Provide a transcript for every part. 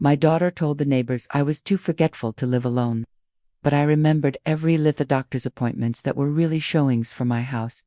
My daughter told the neighbors I was too forgetful to live alone. But I remembered every little doctor's appointments that were really showings for my house.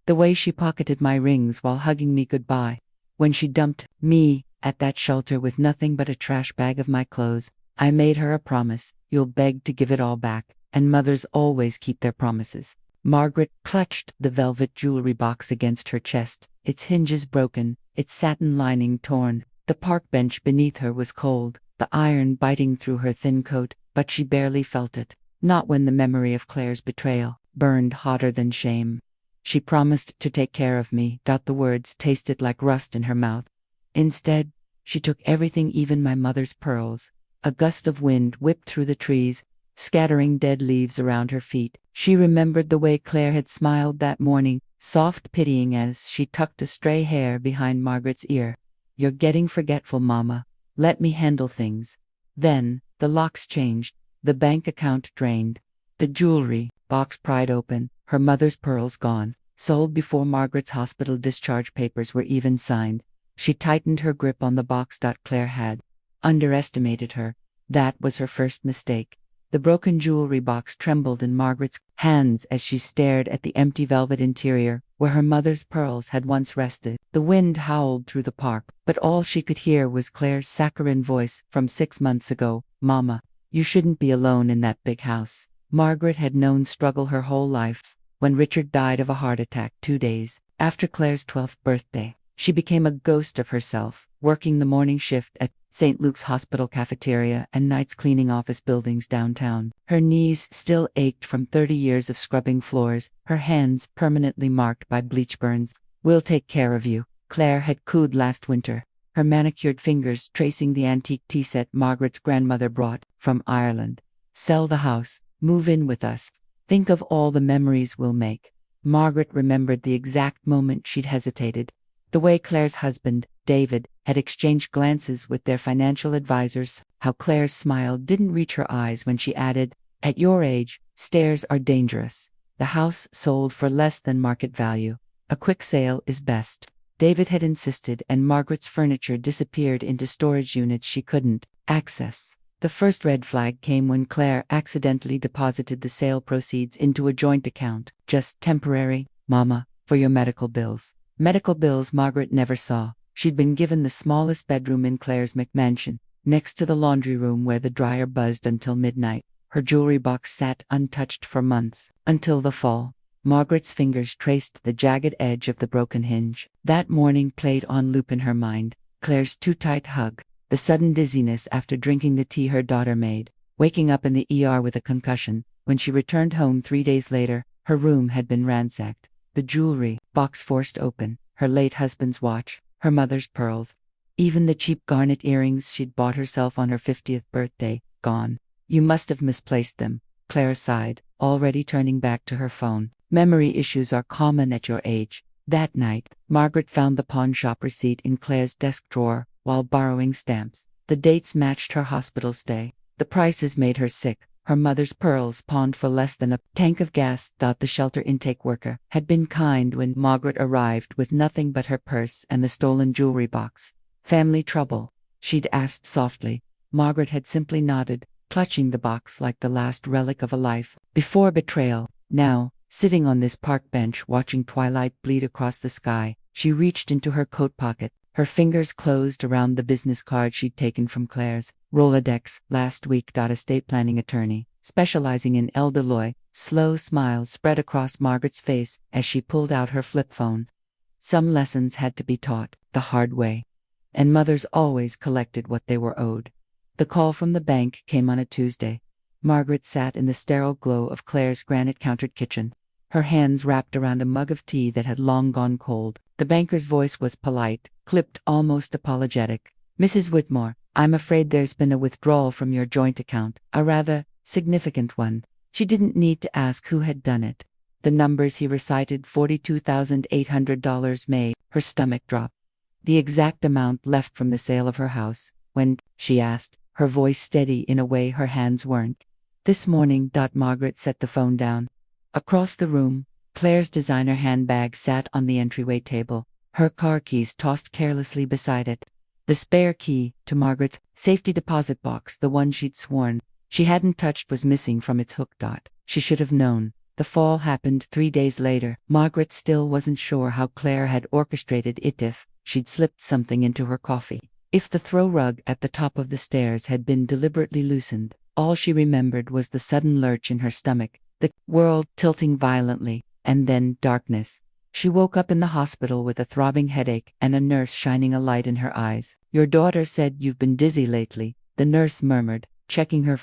The way she pocketed my rings while hugging me goodbye. When she dumped me at that shelter with nothing but a trash bag of my clothes, I made her a promise. You'll beg to give it all back, and mothers always keep their promises. Margaret clutched the velvet jewelry box against her chest, its hinges broken, its satin lining torn. The park bench beneath her was cold, the iron biting through her thin coat, but she barely felt it. Not when the memory of Claire's betrayal burned hotter than shame. She promised to take care of me. The words tasted like rust in her mouth. Instead, she took everything, even my mother's pearls. A gust of wind whipped through the trees, scattering dead leaves around her feet. She remembered the way Claire had smiled that morning, soft, pitying, as she tucked a stray hair behind Margaret's ear. You're getting forgetful, Mama. Let me handle things. Then, the locks changed, the bank account drained, the jewelry box pried open, her mother's pearls gone, sold before Margaret's hospital discharge papers were even signed. She tightened her grip on the box. Claire had underestimated her. That was her first mistake. The broken jewelry box trembled in Margaret's hands as she stared at the empty velvet interior, where her mother's pearls had once rested. The wind howled through the park, but all she could hear was Claire's saccharine voice from 6 months ago. Mama, you shouldn't be alone in that big house. Margaret had known struggle her whole life. When Richard died of a heart attack 2 days after Claire's 12th birthday, she became a ghost of herself, working the morning shift at St. Luke's Hospital cafeteria and nights cleaning office buildings downtown. Her knees still ached from 30 years of scrubbing floors, her hands permanently marked by bleach burns. We'll take care of you, Claire had cooed last winter, her manicured fingers tracing the antique tea set Margaret's grandmother brought from Ireland. Sell the house, move in with us. Think of all the memories we'll make. Margaret remembered the exact moment she'd hesitated. The way Claire's husband, David, had exchanged glances with their financial advisors, how Claire's smile didn't reach her eyes when she added, "At your age, stairs are dangerous." The house sold for less than market value. A quick sale is best. David had insisted, and Margaret's furniture disappeared into storage units she couldn't access. The first red flag came when Claire accidentally deposited the sale proceeds into a joint account. Just temporary, Mama, for your medical bills. Medical bills Margaret never saw. She'd been given the smallest bedroom in Claire's McMansion, next to the laundry room where the dryer buzzed until midnight. Her jewelry box sat untouched for months, until the fall. Margaret's fingers traced the jagged edge of the broken hinge. That morning played on loop in her mind. Claire's too tight hug, the sudden dizziness after drinking the tea her daughter made, waking up in the ER with a concussion. When she returned home 3 days later, her room had been ransacked. The jewelry box forced open, her late husband's watch, her mother's pearls, even the cheap garnet earrings she'd bought herself on her 50th birthday, gone. You must have misplaced them, Claire sighed, already turning back to her phone. Memory issues are common at your age. That night, Margaret found the pawn shop receipt in Claire's desk drawer while borrowing stamps. The dates matched her hospital stay. The prices made her sick. Her mother's pearls pawned for less than a tank of gas. The shelter intake worker had been kind when Margaret arrived with nothing but her purse and the stolen jewelry box. Family trouble? She'd asked softly. Margaret had simply nodded, clutching the box like the last relic of a life before betrayal. Now, sitting on this park bench watching twilight bleed across the sky, she reached into her coat pocket. Her fingers closed around the business card she'd taken from Claire's Rolodex last week. Estate planning attorney, specializing in elderly. Slow smiles spread across Margaret's face as she pulled out her flip phone. Some lessons had to be taught the hard way, and mothers always collected what they were owed. The call from the bank came on a Tuesday. Margaret sat in the sterile glow of Claire's granite-countered kitchen, her hands wrapped around a mug of tea that had long gone cold. The banker's voice was polite, clipped, almost apologetic. "Mrs. Whitmore, I'm afraid there's been a withdrawal from your joint account, a rather significant one." She didn't need to ask who had done it. The numbers he recited, $42,800, made her stomach drop. The exact amount left from the sale of her house. When, she asked, her voice steady in a way her hands weren't. "This morning." Margaret set the phone down. Across the room, Claire's designer handbag sat on the entryway table, her car keys tossed carelessly beside it. The spare key to Margaret's safety deposit box, the one she'd sworn she hadn't touched, was missing from its hook. She should have known. The fall happened 3 days later. Margaret still wasn't sure how Claire had orchestrated it, if she'd slipped something into her coffee, if the throw rug at the top of the stairs had been deliberately loosened. All she remembered was the sudden lurch in her stomach, the world tilting violently, and then darkness. She woke up in the hospital with a throbbing headache and a nurse shining a light in her eyes. "Your daughter said you've been dizzy lately," the nurse murmured, checking her.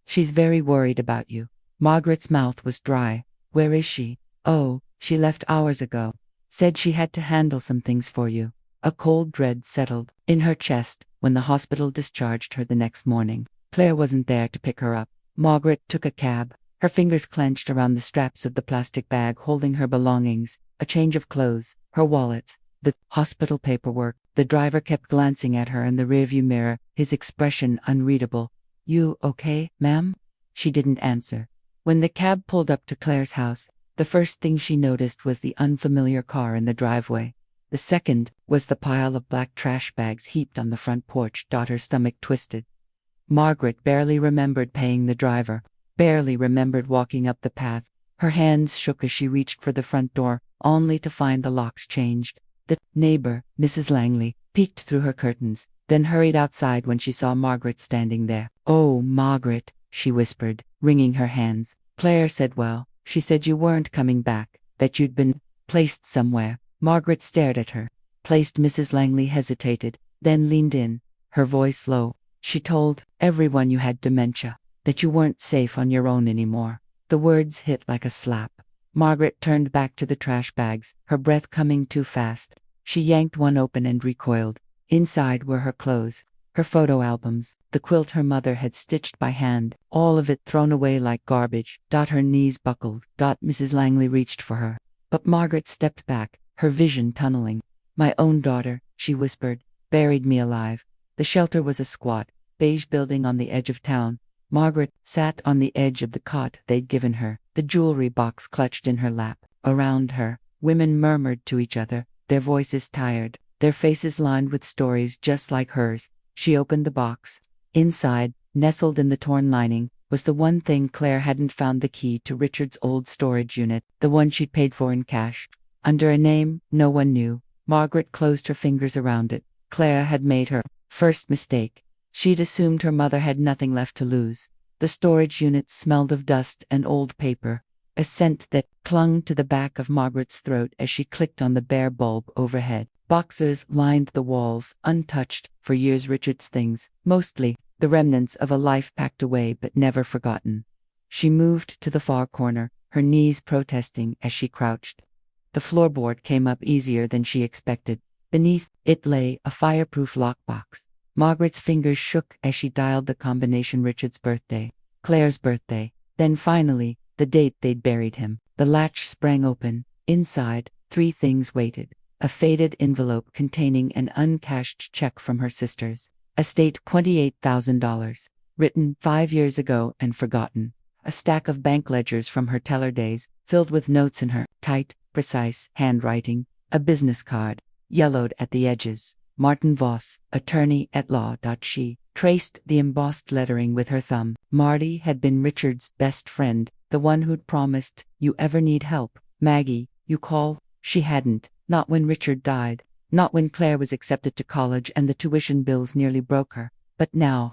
"She's very worried about you." Margaret's mouth was dry. "Where is she?" "Oh, she left hours ago. Said she had to handle some things for you." A cold dread settled in her chest when the hospital discharged her the next morning. Claire wasn't there to pick her up. Margaret took a cab, her fingers clenched around the straps of the plastic bag holding her belongings, a change of clothes, her wallets, the hospital paperwork. The driver kept glancing at her in the rearview mirror, his expression unreadable. "You okay, ma'am?" She didn't answer. When the cab pulled up to Claire's house, the first thing she noticed was the unfamiliar car in the driveway. The second was the pile of black trash bags heaped on the front porch. Her stomach twisted. Margaret barely remembered paying the driver, barely remembered walking up the path. Her hands shook as she reached for the front door, only to find the locks changed. The neighbor, Mrs. Langley, peeked through her curtains, then hurried outside when she saw Margaret standing there. "Oh, Margaret," she whispered, wringing her hands. "Claire said, well, she said you weren't coming back, that you'd been placed somewhere." Margaret stared at her. "Placed?" Mrs. Langley hesitated, then leaned in, her voice low. "She told everyone you had dementia, that you weren't safe on your own anymore." The words hit like a slap. Margaret turned back to the trash bags, her breath coming too fast. She yanked one open and recoiled. Inside were her clothes, her photo albums, the quilt her mother had stitched by hand, all of it thrown away like garbage. Her knees buckled. Mrs. Langley reached for her. But Margaret stepped back, her vision tunneling. "My own daughter," she whispered, "buried me alive." The shelter was a squat, beige building on the edge of town. Margaret sat on the edge of the cot they'd given her, the jewelry box clutched in her lap. Around her, women murmured to each other, their voices tired, their faces lined with stories just like hers. She opened the box. Inside, nestled in the torn lining, was the one thing Claire hadn't found: the key to Richard's old storage unit, the one she'd paid for in cash. Under a name no one knew, Margaret closed her fingers around it. Claire had made her first mistake. She'd assumed her mother had nothing left to lose. The storage unit smelled of dust and old paper, a scent that clung to the back of Margaret's throat as she clicked on the bare bulb overhead. Boxes lined the walls, untouched for years. Richard's things, mostly the remnants of a life packed away but never forgotten. She moved to the far corner, her knees protesting as she crouched. The floorboard came up easier than she expected. Beneath it lay a fireproof lockbox. Margaret's fingers shook as she dialed the combination: Richard's birthday, Claire's birthday, then finally, the date they'd buried him. The latch sprang open. Inside, 3 things waited. A faded envelope containing an uncashed check from her sisters. Estate $28,000, written 5 years ago and forgotten. A stack of bank ledgers from her teller days, filled with notes in her tight, precise handwriting. A business card, yellowed at the edges. Martin Voss, attorney at law. She traced the embossed lettering with her thumb. Marty had been Richard's best friend, the one who'd promised, "You ever need help, Maggie, you call." She hadn't, not when Richard died, not when Claire was accepted to college and the tuition bills nearly broke her. But now,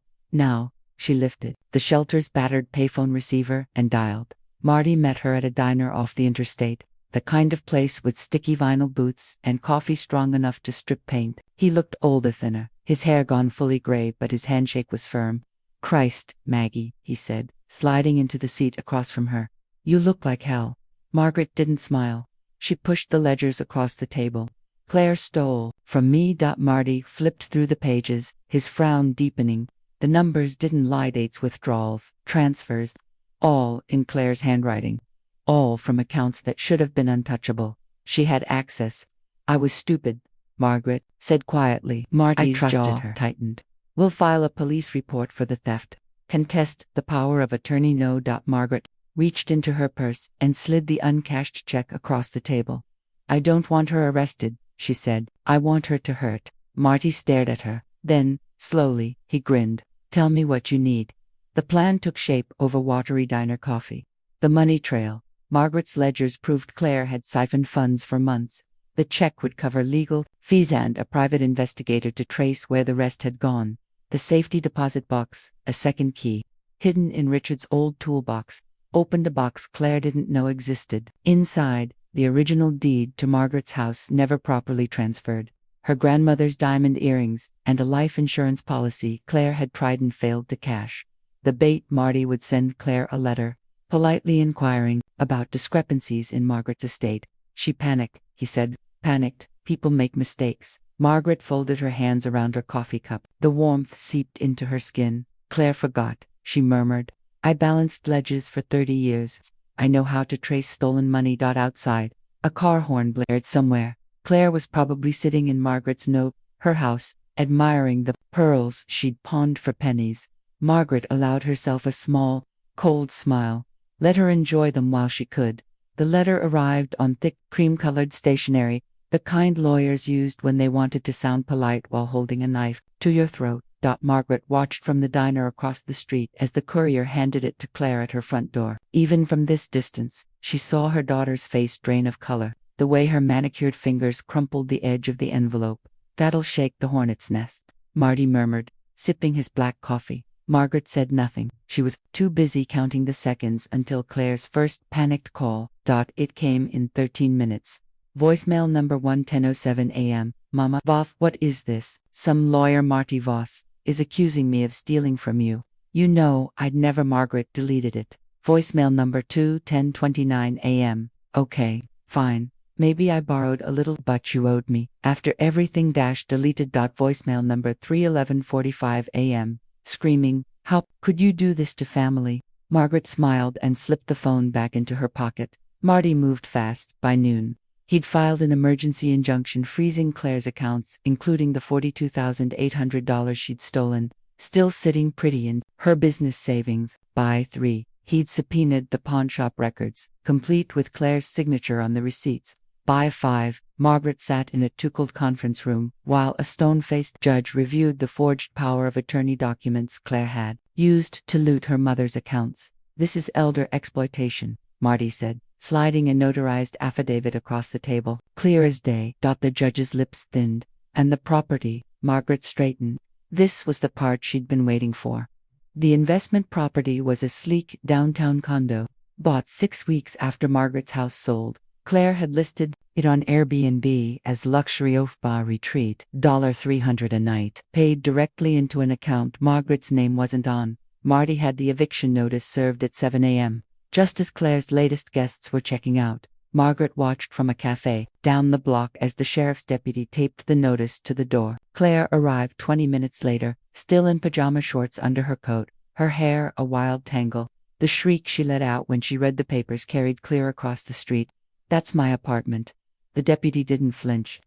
she lifted the shelter's battered payphone receiver and dialed. Marty met her at a diner off the interstate, the kind of place with sticky vinyl booths and coffee strong enough to strip paint. He looked older, thinner, his hair gone fully gray, but his handshake was firm. "Christ, Maggie," he said, sliding into the seat across from her. "You look like hell." Margaret didn't smile. She pushed the ledgers across the table. "Claire stole from me." Marty flipped through the pages, his frown deepening. The numbers didn't lie. Dates, withdrawals, transfers, all in Claire's handwriting. All from accounts that should have been untouchable. She had access. "I was stupid," Margaret said quietly. Marty's jaw tightened. "We'll file a police report for the theft. Contest the power of attorney." No. Margaret reached into her purse and slid the uncashed check across the table. "I don't want her arrested," she said. "I want her to hurt." Marty stared at her. Then, slowly, he grinned. Tell me what you need. The plan took shape over watery diner coffee. The money trail. Margaret's ledgers proved Claire had siphoned funds for months. The check would cover legal fees and a private investigator to trace where the rest had gone. The safety deposit box, a second key, hidden in Richard's old toolbox, opened a box Claire didn't know existed. Inside, the original deed to Margaret's house never properly transferred. Her grandmother's diamond earrings, and a life insurance policy Claire had tried and failed to cash. The bait Marty would send Claire a letter, politely inquiring about discrepancies in Margaret's estate. She panicked, he said. Panicked, people make mistakes. Margaret folded her hands around her coffee cup. The warmth seeped into her skin. Claire forgot, she murmured. I balanced ledgers for 30 years. I know how to trace stolen money. Outside, a car horn blared somewhere. Claire was probably sitting in Margaret's her house, admiring the pearls she'd pawned for pennies. Margaret allowed herself a small, cold smile. Let her enjoy them while she could. The letter arrived on thick, cream-colored stationery, the kind lawyers used when they wanted to sound polite while holding a knife to your throat. Margaret watched from the diner across the street as the courier handed it to Claire at her front door. Even from this distance, she saw her daughter's face drain of color, the way her manicured fingers crumpled the edge of the envelope. That'll shake the hornet's nest, Marty murmured, sipping his black coffee. Margaret said nothing. She was too busy counting the seconds until Claire's first panicked call. It came in 13 minutes. Voicemail number 10:07 a.m. Mama, Voff, what is this? Some lawyer Marty Voss is accusing me of stealing from you. You know I'd never. Margaret deleted it. Voicemail number 10:29 a.m. Okay, fine. Maybe I borrowed a little, but you owed me. After everything. Deleted. Voicemail number 3:11:45 a.m. Screaming, how could you do this to family? Margaret smiled and slipped the phone back into her pocket. Marty moved fast. By noon, he'd filed an emergency injunction freezing Claire's accounts, including the $42,800 she'd stolen, still sitting pretty in her business savings. By 3, he'd subpoenaed the pawnshop records, complete with Claire's signature on the receipts. By 5, Margaret sat in a too-cold conference room while a stone-faced judge reviewed the forged power of attorney documents Claire had used to loot her mother's accounts. This is elder exploitation, Marty said, sliding a notarized affidavit across the table. Clear as day. The judge's lips thinned. And the property, Margaret straightened. This was the part she'd been waiting for. The investment property was a sleek downtown condo, bought 6 weeks after Margaret's house sold. Claire had listed it on Airbnb as luxury off-bar retreat, $300 a night, paid directly into an account Margaret's name wasn't on. Marty had the eviction notice served at 7 a.m. Just as Claire's latest guests were checking out, Margaret watched from a cafe down the block as the sheriff's deputy taped the notice to the door. Claire arrived 20 minutes later, still in pajama shorts under her coat, her hair a wild tangle. The shriek she let out when she read the papers carried clear across the street. That's my apartment. The deputy didn't flinch.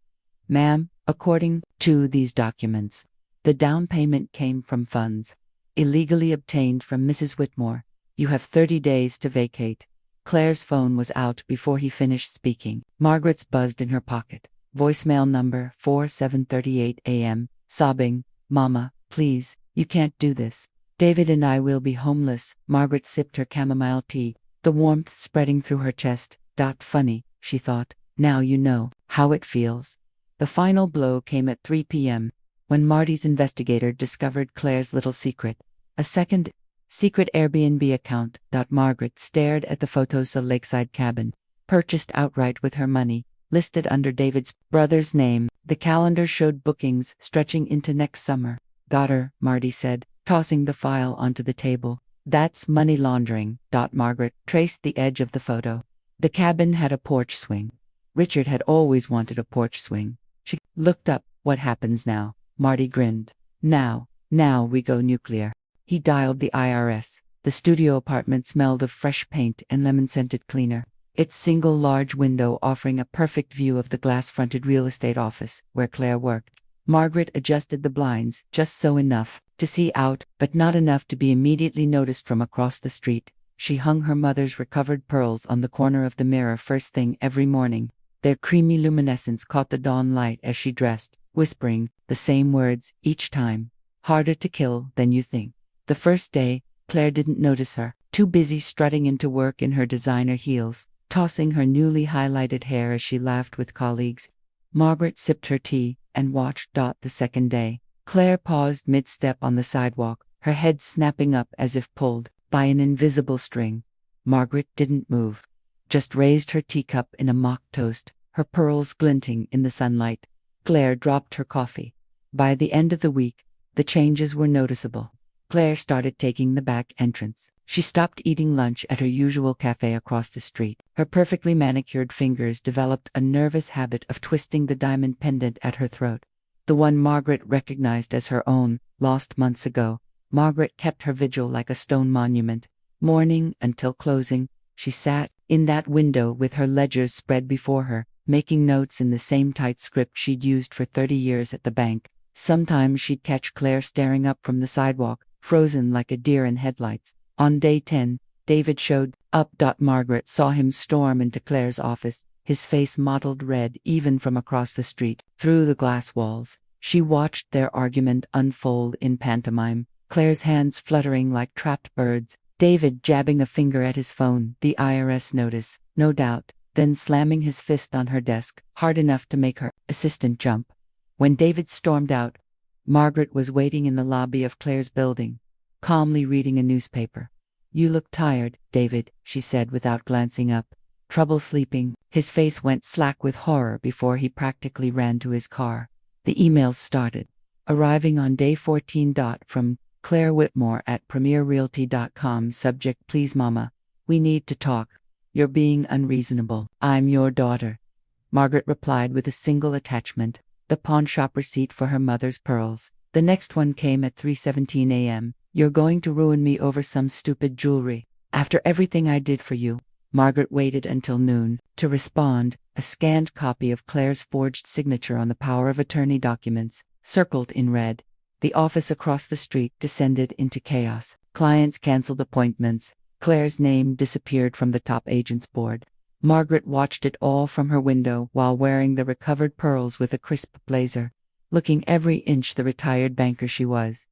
Ma'am, according to these documents, the down payment came from funds illegally obtained from Mrs. Whitmore. You have 30 days to vacate. Claire's phone was out before he finished speaking. Margaret's buzzed in her pocket. Voicemail number 47:38 a.m. Sobbing, Mama, please, you can't do this. David and I will be homeless. Margaret sipped her chamomile tea, the warmth spreading through her chest. Funny, she thought. Now you know how it feels. The final blow came at 3 p.m. when Marty's investigator discovered Claire's little secret. A second secret Airbnb account. Margaret stared at the photos of lakeside cabin, purchased outright with her money, listed under David's brother's name. The calendar showed bookings stretching into next summer. Got her, Marty said, tossing the file onto the table. That's money laundering. Margaret traced the edge of the photo. The cabin had a porch swing. Richard had always wanted a porch swing. She looked up. What happens now? Marty grinned. Now we go nuclear. He dialed the IRS. The studio apartment smelled of fresh paint and lemon-scented cleaner, its single large window offering a perfect view of the glass-fronted real estate office where Claire worked. Margaret adjusted the blinds, just so enough to see out, but not enough to be immediately noticed from across the street. She hung her mother's recovered pearls on the corner of the mirror first thing every morning. Their creamy luminescence caught the dawn light as she dressed, whispering the same words each time. Harder to kill than you think. The first day, Claire didn't notice her, too busy strutting into work in her designer heels, tossing her newly highlighted hair as she laughed with colleagues. Margaret sipped her tea and watched. The second day, Claire paused mid-step on the sidewalk, her head snapping up as if pulled by an invisible string. Margaret didn't move, just raised her teacup in a mock toast, her pearls glinting in the sunlight. Claire dropped her coffee. By the end of the week, the changes were noticeable. Claire started taking the back entrance. She stopped eating lunch at her usual cafe across the street. Her perfectly manicured fingers developed a nervous habit of twisting the diamond pendant at her throat. The one Margaret recognized as her own, lost months ago. Margaret kept her vigil like a stone monument. Morning until closing, she sat in that window with her ledgers spread before her, making notes in the same tight script she'd used for 30 years at the bank. Sometimes she'd catch Claire staring up from the sidewalk, frozen like a deer in headlights. On day 10, David showed up. Margaret saw him storm into Claire's office, his face mottled red even from across the street. Through the glass walls, she watched their argument unfold in pantomime, Claire's hands fluttering like trapped birds, David jabbing a finger at his phone, the IRS notice, no doubt, then slamming his fist on her desk, hard enough to make her assistant jump. When David stormed out, Margaret was waiting in the lobby of Claire's building, calmly reading a newspaper. "You look tired, David," she said without glancing up. "Trouble sleeping?" His face went slack with horror before he practically ran to his car. The emails started, arriving on day 14. From Claire Whitmore at premierrealty.com. Subject: "Please mama, we need to talk. You're being unreasonable. I'm your daughter." Margaret replied with a single attachment, the pawnshop receipt for her mother's pearls. The next one came at 3:17 a.m. "You're going to ruin me over some stupid jewelry. After everything I did for you." Margaret waited until noon to respond, a scanned copy of Claire's forged signature on the power of attorney documents, circled in red. The office across the street descended into chaos. Clients canceled appointments. Claire's name disappeared from the top agents' board. Margaret watched it all from her window while wearing the recovered pearls with a crisp blazer, looking every inch the retired banker she was.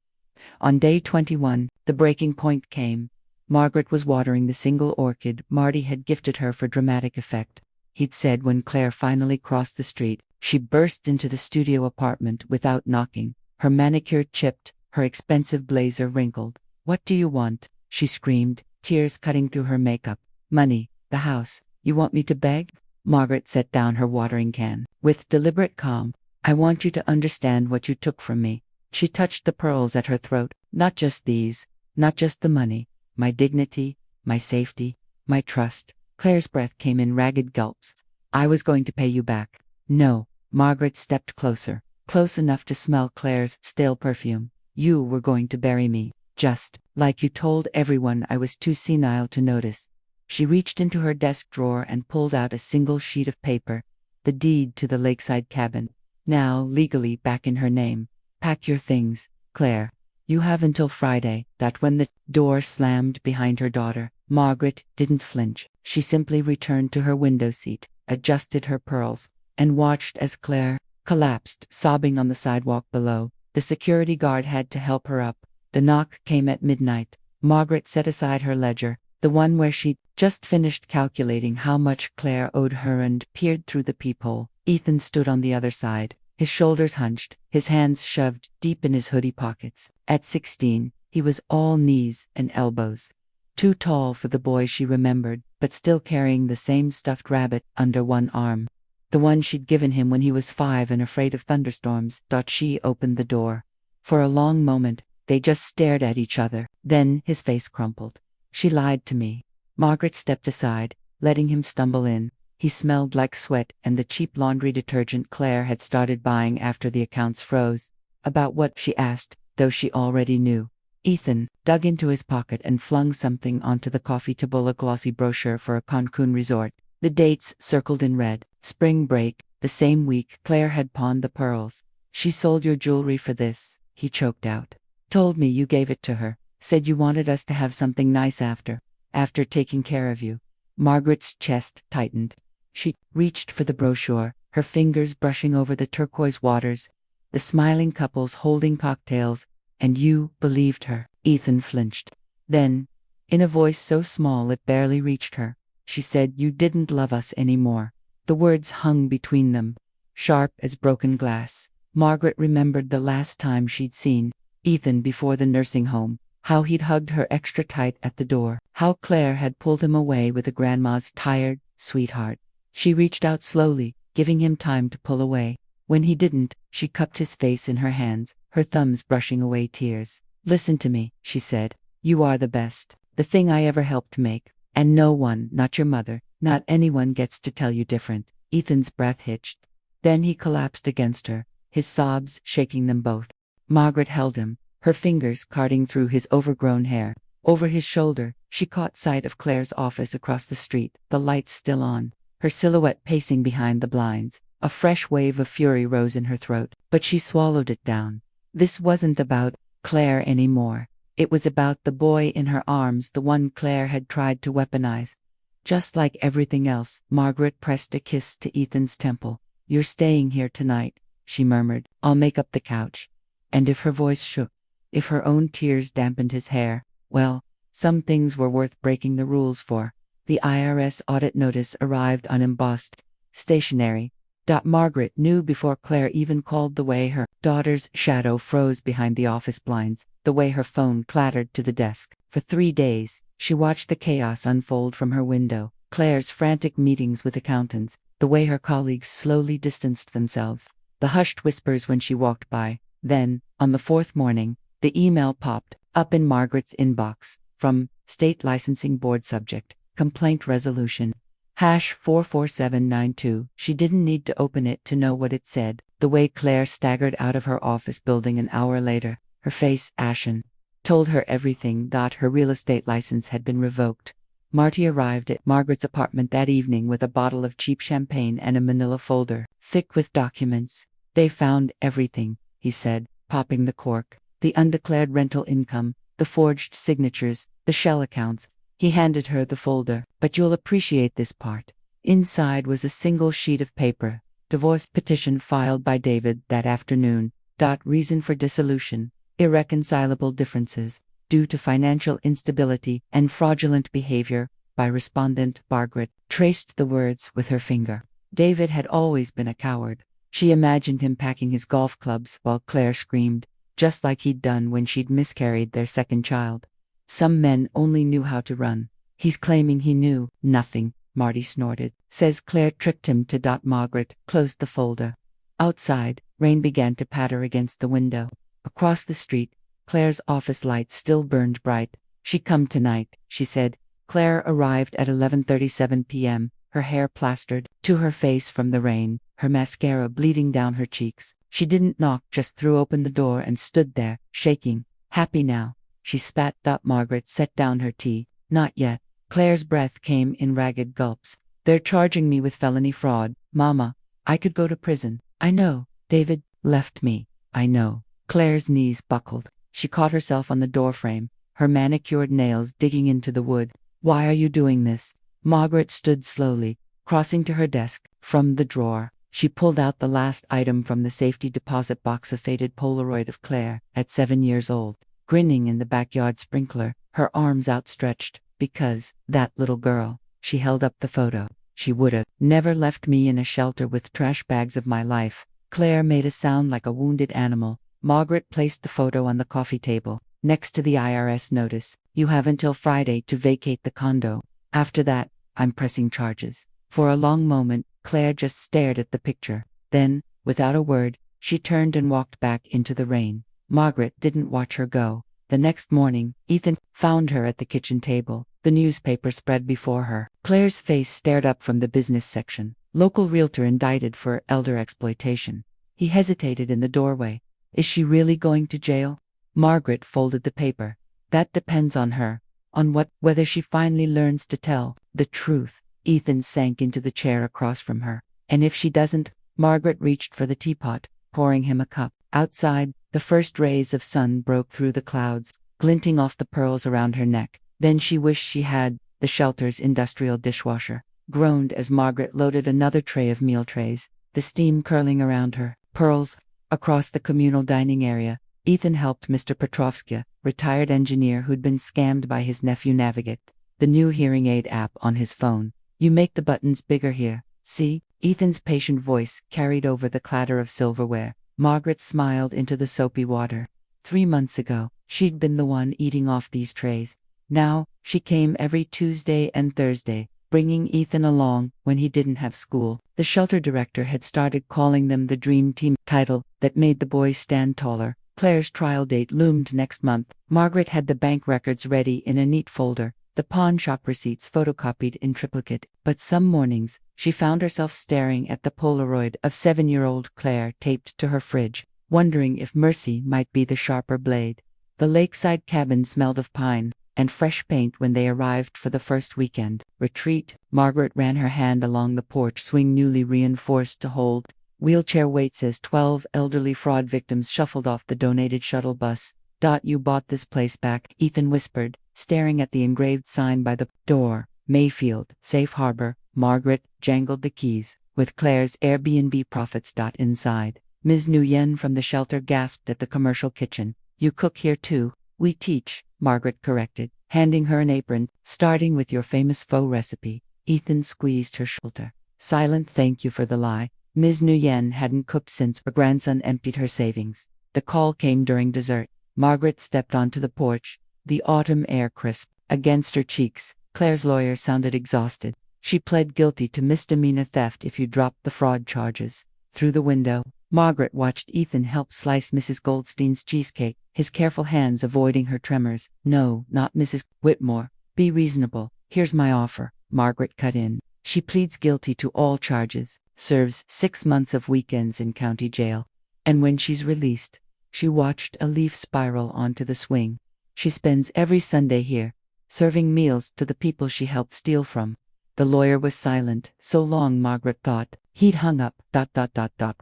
On day 21, the breaking point came. Margaret was watering the single orchid Marty had gifted her for dramatic effect. He'd said when Claire finally crossed the street, she burst into the studio apartment without knocking, her manicure chipped, her expensive blazer wrinkled. "What do you want?" she screamed, tears cutting through her makeup. "Money, the house. You want me to beg?" Margaret set down her watering can. With deliberate calm, "I want you to understand what you took from me." She touched the pearls at her throat. "Not just these, not just the money. My dignity, my safety, my trust." Claire's breath came in ragged gulps. "I was going to pay you back." "No." Margaret stepped closer, close enough to smell Claire's stale perfume. "You were going to bury me, just like you told everyone I was too senile to notice." She reached into her desk drawer and pulled out a single sheet of paper, the deed to the lakeside cabin, now legally back in her name. "Pack your things, Claire. You have until Friday." When the door slammed behind her daughter, Margaret didn't flinch. She simply returned to her window seat, adjusted her pearls, and watched as Claire collapsed, sobbing on the sidewalk below. The security guard had to help her up. The knock came at midnight. Margaret set aside her ledger, the one where she'd just finished calculating how much Claire owed her, and peered through the peephole. Ethan stood on the other side, his shoulders hunched, his hands shoved deep in his hoodie pockets. At 16, he was all knees and elbows. Too tall for the boy she remembered, but still carrying the same stuffed rabbit under one arm. The one she'd given him when he was 5 and afraid of thunderstorms. She opened the door. For a long moment, they just stared at each other. Then his face crumpled. "She lied to me." Margaret stepped aside, letting him stumble in. He smelled like sweat and the cheap laundry detergent Claire had started buying after the accounts froze. "About what?" she asked, though she already knew. Ethan dug into his pocket and flung something onto the coffee table, a glossy brochure for a Cancun resort. The dates circled in red. Spring break, the same week Claire had pawned the pearls. "She sold your jewelry for this," he choked out. "Told me you gave it to her. Said you wanted us to have something nice after taking care of you." Margaret's chest tightened. She reached for the brochure, her fingers brushing over the turquoise waters. the smiling couples holding cocktails, and you believed her. Ethan flinched. Then, in a voice so small it barely reached her, she said, "You didn't love us anymore." The words hung between them, sharp as broken glass. Margaret remembered the last time she'd seen Ethan before the nursing home, how he'd hugged her extra tight at the door, how Claire had pulled him away with a grandma's tired sweetheart. She reached out slowly, giving him time to pull away. When he didn't, she cupped his face in her hands, her thumbs brushing away tears. "Listen to me," she said. "You are the best, the thing I ever helped make, and no one, not your mother, not anyone gets to tell you different." Ethan's breath hitched. Then he collapsed against her, his sobs shaking them both. Margaret held him, her fingers carding through his overgrown hair. Over his shoulder, she caught sight of Claire's office across the street, the lights still on, her silhouette pacing behind the blinds. A fresh wave of fury rose in her throat, but she swallowed it down. This wasn't about Claire anymore. It was about the boy in her arms, the one Claire had tried to weaponize. Just like everything else, Margaret pressed a kiss to Ethan's temple. "You're staying here tonight," she murmured. "I'll make up the couch." And if her voice shook, if her own tears dampened his hair, well, some things were worth breaking the rules for. The IRS audit notice arrived unembossed, stationary. Margaret knew before Claire even called, the way her daughter's shadow froze behind the office blinds, the way her phone clattered to the desk. For 3 days, she watched the chaos unfold from her window, Claire's frantic meetings with accountants, the way her colleagues slowly distanced themselves, the hushed whispers when she walked by. Then, on the 4th morning, the email popped up in Margaret's inbox, from State Licensing Board, subject, complaint resolution. #44792. She didn't need to open it to know what it said. The way Claire staggered out of her office building an hour later, her face ashen, told her everything. Her real estate license had been revoked. Marty arrived at Margaret's apartment that evening with a bottle of cheap champagne and a manila folder, thick with documents. "They found everything," he said, popping the cork. "The undeclared rental income, the forged signatures, the shell accounts." He handed her the folder. "But you'll appreciate this part." Inside was a single sheet of paper. Divorce petition filed by David that afternoon. Reason for dissolution: irreconcilable differences, due to financial instability and fraudulent behavior, by respondent Margaret. Traced the words with her finger. David had always been a coward. She imagined him packing his golf clubs while Claire screamed, just like he'd done when she'd miscarried their second child. Some men only knew how to run. He's claiming he knew nothing, Marty snorted. "Says Claire tricked him to." Margaret closed the folder. Outside, rain began to patter against the window. Across the street, Claire's office lights still burned bright. "She come tonight," she said. Claire arrived at 11:37 p.m., her hair plastered to her face from the rain, her mascara bleeding down her cheeks. She didn't knock, just threw open the door and stood there, shaking. "Happy now?" she spat. Margaret set down her tea. "Not yet." Claire's breath came in ragged gulps. "They're charging me with felony fraud, Mama. I could go to prison." "I know. David left me." "I know." Claire's knees buckled. She caught herself on the doorframe, her manicured nails digging into the wood. "Why are you doing this?" Margaret stood slowly, crossing to her desk. From the drawer, she pulled out the last item from the safety deposit box, a faded Polaroid of Claire, at 7 years old, grinning in the backyard sprinkler, her arms outstretched. "Because that little girl," she held up the photo, "she would've never left me in a shelter with trash bags of my life." Claire made a sound like a wounded animal. Margaret placed the photo on the coffee table, next to the IRS notice. "You have until Friday to vacate the condo. After that, I'm pressing charges." For a long moment, Claire just stared at the picture. Then, without a word, she turned and walked back into the rain. Margaret didn't watch her go. The next morning, Ethan found her at the kitchen table, the newspaper spread before her. Claire's face stared up from the business section. "Local realtor indicted for elder exploitation." He hesitated in the doorway. "Is she really going to jail?" Margaret folded the paper. "That depends on her." "On what?" "Whether she finally learns to tell the truth." Ethan sank into the chair across from her. "And if she doesn't?" Margaret reached for the teapot, pouring him a cup. Outside, the first rays of sun broke through the clouds, glinting off the pearls around her neck. Then she wished she had the shelter's industrial dishwasher. Groaned as Margaret loaded another tray of meal trays, the steam curling around her. Pearls, Across the communal dining area, Ethan helped Mr. Petrovsky, retired engineer who'd been scammed by his nephew, navigate the new hearing aid app on his phone. You make the buttons bigger here, see? Ethan's patient voice carried over the clatter of silverware. Margaret smiled into the soapy water. 3 months ago, she'd been the one eating off these trays. Now, she came every Tuesday and Thursday, bringing Ethan along when he didn't have school. The shelter director had started calling them the Dream Team, title that made the boys stand taller. Claire's trial date loomed next month. Margaret had the bank records ready in a neat folder, the pawn shop receipts photocopied in triplicate, but some mornings, she found herself staring at the Polaroid of 7-year-old Claire taped to her fridge, wondering if mercy might be the sharper blade. The lakeside cabin smelled of pine and fresh paint when they arrived for the first weekend retreat. Margaret ran her hand along the porch swing, newly reinforced to hold wheelchair weights as 12 elderly fraud victims shuffled off the donated shuttle bus. You bought this place back, Ethan whispered, staring at the engraved sign by the door. Mayfield, Safe Harbor. Margaret jangled the keys, with Claire's Airbnb profits. Inside, Ms. Nguyen from the shelter gasped at the commercial kitchen. You cook here too? We teach, Margaret corrected, handing her an apron. Starting with your famous faux recipe. Ethan squeezed her shoulder. Silent thank you for the lie. Ms. Nguyen hadn't cooked since her grandson emptied her savings. The call came during dessert. Margaret stepped onto the porch, the autumn air crisp against her cheeks. Claire's lawyer sounded exhausted. She pled guilty to misdemeanor theft if you dropped the fraud charges. Through the window, Margaret watched Ethan help slice Mrs. Goldstein's cheesecake, his careful hands avoiding her tremors. No, not Mrs. Whitmore. Be reasonable. Here's my offer. Margaret cut in. She pleads guilty to all charges, serves 6 months of weekends in county jail. And when she's released, she watched a leaf spiral onto the swing. She spends every Sunday here, serving meals to the people she helped steal from. The lawyer was silent, so long Margaret thought he'd hung up.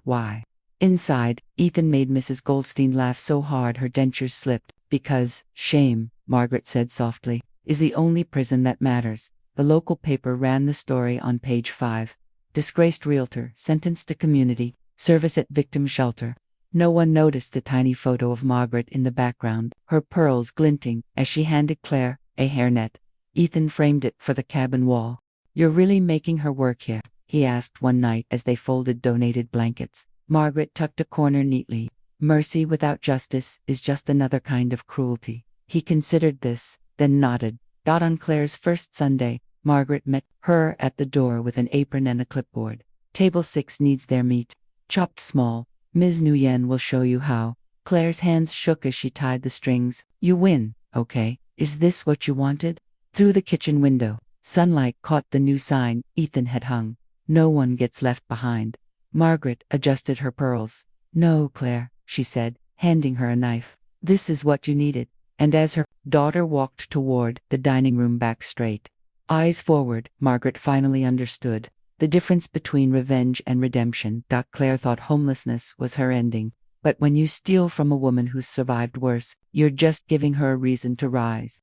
Why? Inside, Ethan made Mrs. Goldstein laugh so hard her dentures slipped. Because shame, Margaret said softly, is the only prison that matters. The local paper ran the story on page 5. Disgraced realtor sentenced to community service at victim shelter. No one noticed the tiny photo of Margaret in the background, her pearls glinting as she handed Claire a hairnet. Ethan framed it for the cabin wall. You're really making her work here? He asked one night as they folded donated blankets. Margaret tucked a corner neatly. Mercy without justice is just another kind of cruelty. He considered this, then nodded. On Claire's first Sunday, Margaret met her at the door with an apron and a clipboard. Table 6 needs their meat chopped small. Ms. Nguyen will show you how. Claire's hands shook as she tied the strings. You win, okay? Is this what you wanted? Through the kitchen window, sunlight caught the new sign Ethan had hung. No one gets left behind. Margaret adjusted her pearls. No, Claire, she said, handing her a knife. This is what you needed. And as her daughter walked toward the dining room back straight, eyes forward, Margaret finally understood the difference between revenge and redemption. Claire thought homelessness was her ending. But when you steal from a woman who's survived worse, you're just giving her a reason to rise.